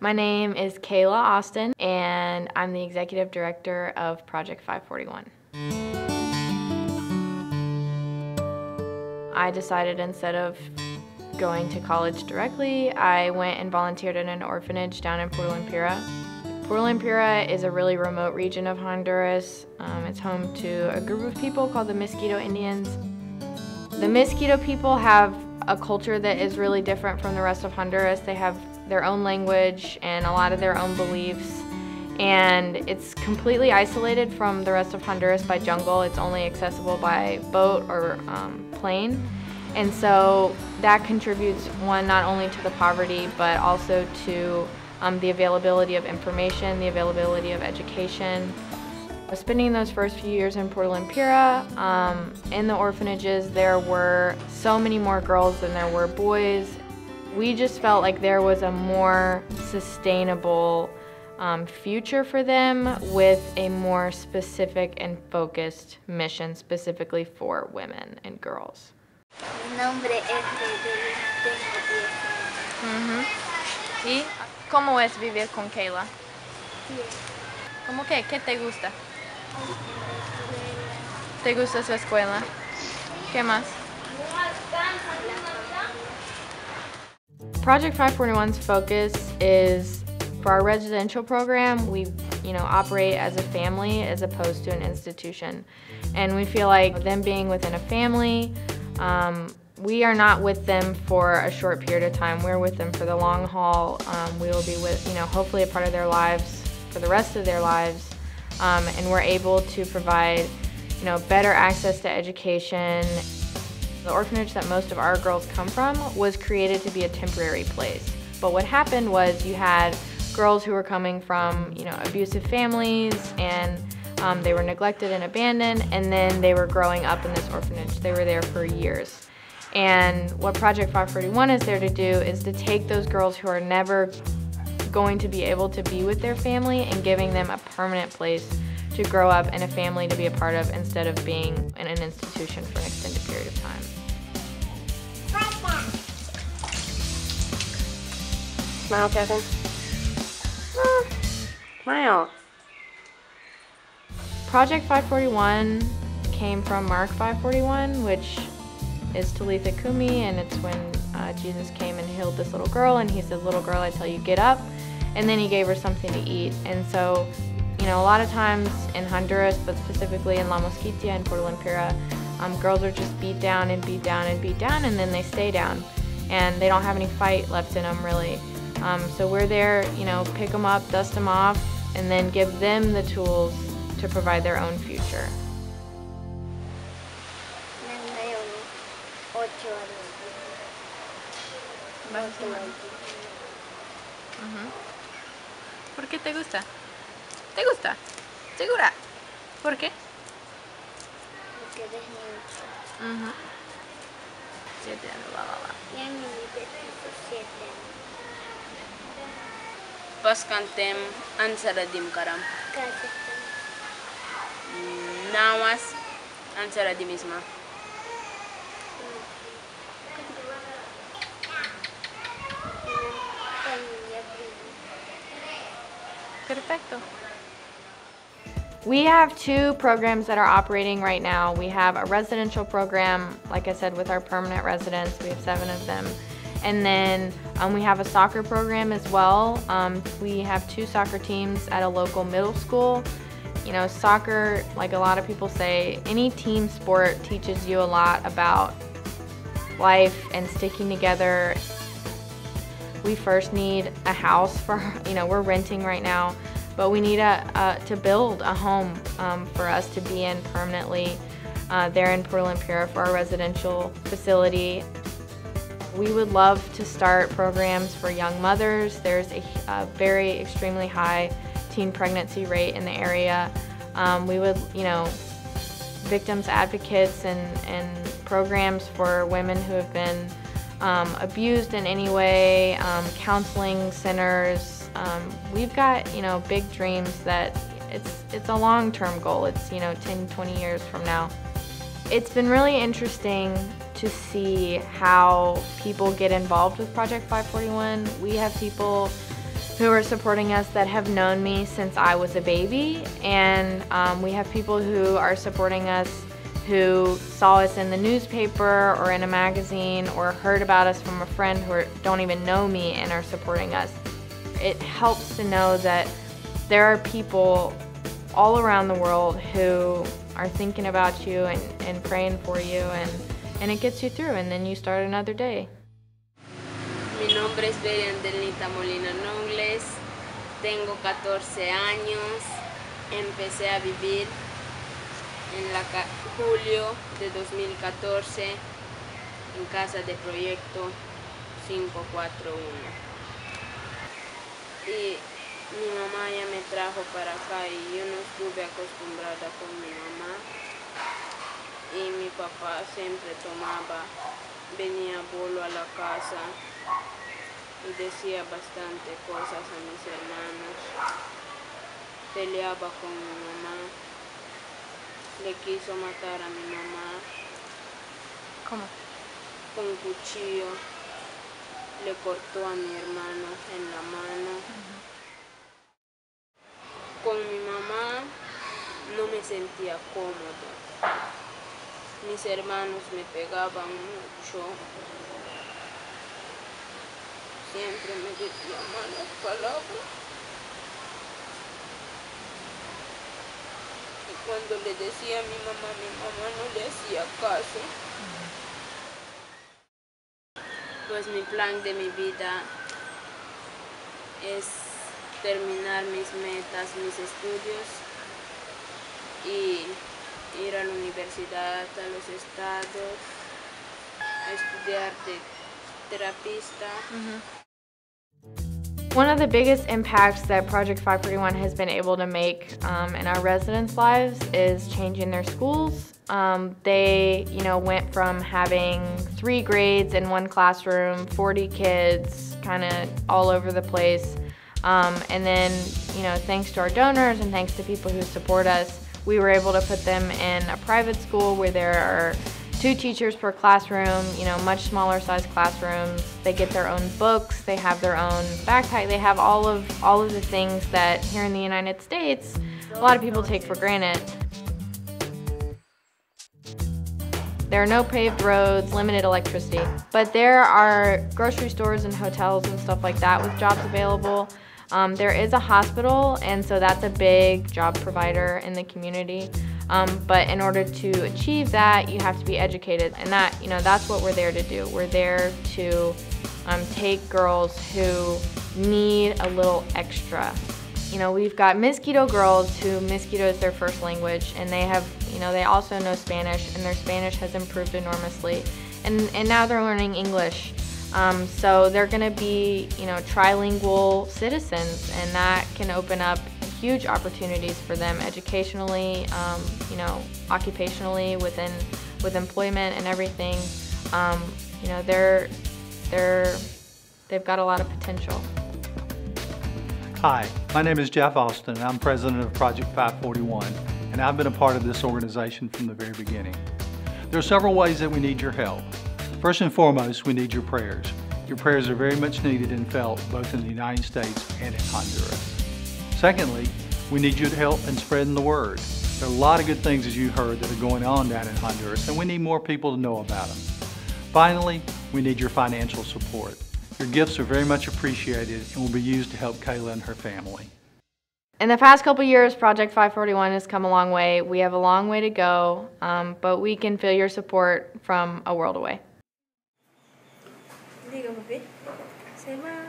My name is Kayla Austin, and I'm the Executive Director of Project 541. I decided instead of going to college directly, I went and volunteered in an orphanage down in Puerto Lempira. Puerto Lempira is a really remote region of Honduras. It's home to a group of people called the Mosquito Indians. The Mosquito people have a culture that is really different from the rest of Honduras. They have their own language and a lot of their own beliefs, and it's completely isolated from the rest of Honduras by jungle. It's only accessible by boat or plane, and so that contributes, one, not only to the poverty but also to the availability of information, the availability of education. Spending those first few years in Puerto Lempira, in the orphanages, there were so many more girls than there were boys. We just felt like there was a more sustainable future for them with a more specific and focused mission specifically for women and girls. Mi nombre es Freddy, tengo 10 años. ¿Y cómo es vivir con Kayla? Bien. ¿Cómo qué? ¿Qué te gusta? ¿Te gusta su escuela? ¿Qué más? Project 541's focus is, for our residential program, we operate as a family as opposed to an institution. And we feel like them being within a family, we are not with them for a short period of time. We're with them for the long haul. We will be with, hopefully a part of their lives for the rest of their lives. And we're able to provide, better access to education. The orphanage that most of our girls come from was created to be a temporary place. But what happened was you had girls who were coming from, abusive families, and they were neglected and abandoned, and then they were growing up in this orphanage. They were there for years. And what Project 541 is there to do is to take those girls who are never going to be able to be with their family and giving them a permanent place to grow up and a family to be a part of instead of being in an institution for an extended period of time. Smile, Kevin. Smile. Project 541 came from Mark 541, which is Talitha Kumi, and it's when Jesus came and healed this little girl, and he said, "Little girl, I tell you, get up," and then he gave her something to eat. And so, a lot of times in Honduras, but specifically in La Mosquitia and Puerto Lempira, girls are just beat down and beat down and beat down, and then they stay down, and they don't have any fight left in them, really. So we're there, pick them up, dust them off, and then give them the tools to provide their own future. ¿Por qué te gusta? ¿Te gusta? ¿Segura? ¿Por qué? Porque eres niño. 7 años, Ya mi vida tengo 7 años. Pas kantem ansaradim karam. Casi. Nawas ansaradim isma. Perfecto. We have 2 programs that are operating right now. We have a residential program, like I said, with our permanent residents. We have 7 of them. And then we have a soccer program as well. We have 2 soccer teams at a local middle school. Soccer, like a lot of people say, any team sport teaches you a lot about life and sticking together. We first need a house for, we're renting right now, but we need to build a home for us to be in permanently there in Puerto Lempira for our residential facility. We would love to start programs for young mothers. There's a very extremely high teen pregnancy rate in the area. We would, victims advocates and programs for women who have been abused in any way, counseling centers. We've got, big dreams that it's a long-term goal. It's, 10, 20 years from now. It's been really interesting to see how people get involved with Project 541. We have people who are supporting us that have known me since I was a baby, and we have people who are supporting us who saw us in the newspaper or in a magazine or heard about us from a friend who don't even know me and are supporting us. It helps to know that there are people all around the world who are thinking about you and praying for you, and it gets you through, and then you start another day. Mi nombre es Beriandelita Molina Nongles, tengo 14 años, empecé a vivir en julio de 2014 en casa de proyecto 541. Y mi mamá ya me trajo para acá y yo no estuve acostumbrada con mi mamá. Y mi papá siempre venía bolo a la casa y decía bastante cosas a mis hermanos. Peleaba con mi mamá. Le quiso matar a mi mamá. ¿Cómo? Con un cuchillo. Le cortó a mi hermano en la mano. Con mi mamá no me sentía cómodo. Mis hermanos me pegaban mucho. Siempre me decían malas palabras. Y cuando le decía a mi mamá no le hacía caso. Pues mi plan de mi vida es terminar mis metas, mis estudios y ir a la universidad, a los estados, a estudiar de terapista. One of the biggest impacts that Project 541 has been able to make in our residents' lives is changing their schools. They, went from having 3 grades in one classroom, 40 kids, kind of all over the place. And then, thanks to our donors and thanks to people who support us, we were able to put them in a private school where there are 2 teachers per classroom, much smaller size classrooms. They get their own books, they have their own backpack, they have all of the things that here in the United States a lot of people take for granted. There are no paved roads, limited electricity, but there are grocery stores and hotels and stuff like that with jobs available. There is a hospital, and so that's a big job provider in the community. But in order to achieve that, you have to be educated, and that's what we're there to do. We're there to take girls who need a little extra. We've got Mosquito girls who Mosquito is their first language, and they have, they also know Spanish, and their Spanish has improved enormously. And now they're learning English. So they're going to be, trilingual citizens, and that can open up huge opportunities for them educationally, occupationally, with employment and everything. They've got a lot of potential. Hi, my name is Jeff Austin, and I'm president of Project 541, and I've been a part of this organization from the very beginning. There are several ways that we need your help. First and foremost, we need your prayers. Your prayers are very much needed and felt both in the United States and in Honduras. Secondly, we need your help in spreading the word. There are a lot of good things, as you heard, that are going on down in Honduras, and we need more people to know about them. Finally, we need your financial support. Your gifts are very much appreciated and will be used to help Kayla and her family. In the past couple years, Project 541 has come a long way. We have a long way to go, but we can feel your support from a world away. Digo, papi. Say bye.